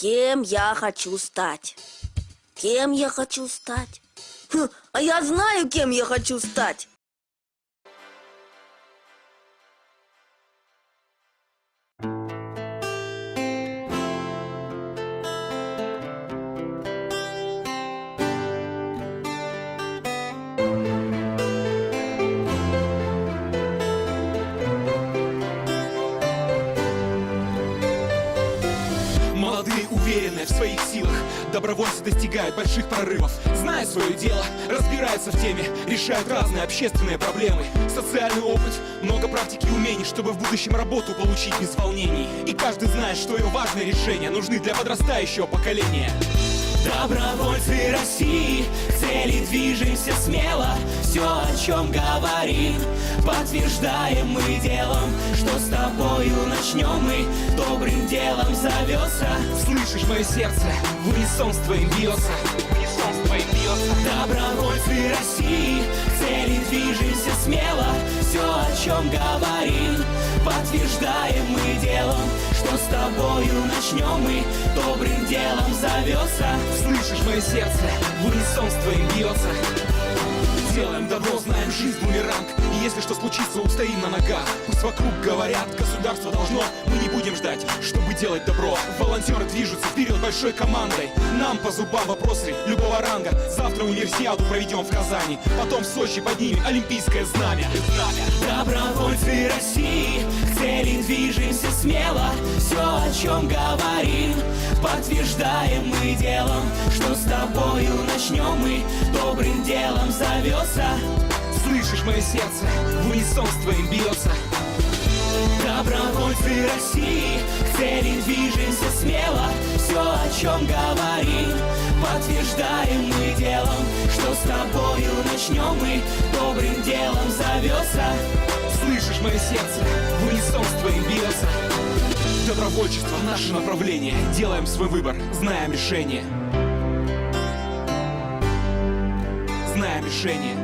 Кем я хочу стать? Кем я хочу стать? А я знаю, кем я хочу стать. Молодые, уверенные в своих силах, добровольцы достигают больших прорывов. Зная свое дело, разбираются в теме, решают разные общественные проблемы. Социальный опыт, много практики и умений, чтобы в будущем работу получить без волнений. И каждый знает, что ее важные решения нужны для подрастающего поколения. Добровольцы России, к цели движемся смело. Все, о чем говорим, подтверждаем мы делом. Что с тобою начнем мы, добрым делом зовется. Слышишь мое сердце, в унисон с твоим бьется. Добровольцы России, к цели движемся смело. Все, о чем говорим, подтверждаем мы делом. Что с тобою начнем мы, добрым делом зовется. Слышишь мое сердце, в унисон с твоим бьется. Делаем добро, знаем, жизнь бумеранг. И если что случится, устоим на ногах. Пусть вокруг говорят, государство должно, мы не будем ждать, чтобы делать добро. Волонтеры движутся вперед большой командой. Нам по зубам вопросы любого ранга. Завтра универсиаду проведем в Казани. Потом в Сочи поднимем олимпийское знамя. Добровольцы России, к цели движемся смело. Все, о чем говорим, подтверждаем мы делом. Что с тобою начнем мы, добрым делом зовется. Слышишь мое сердце, в унисон с твоим бьется. Добровольцы России, к цели движемся смело. Все, о чем говорим, подтверждаем мы делом. Что с тобою начнем мы, добрым делом зовется. Слышишь мое сердце, в унисон с твоим бьется. Добровольчество — наше направление. Делаем свой выбор, знаем решение. Знаем решение.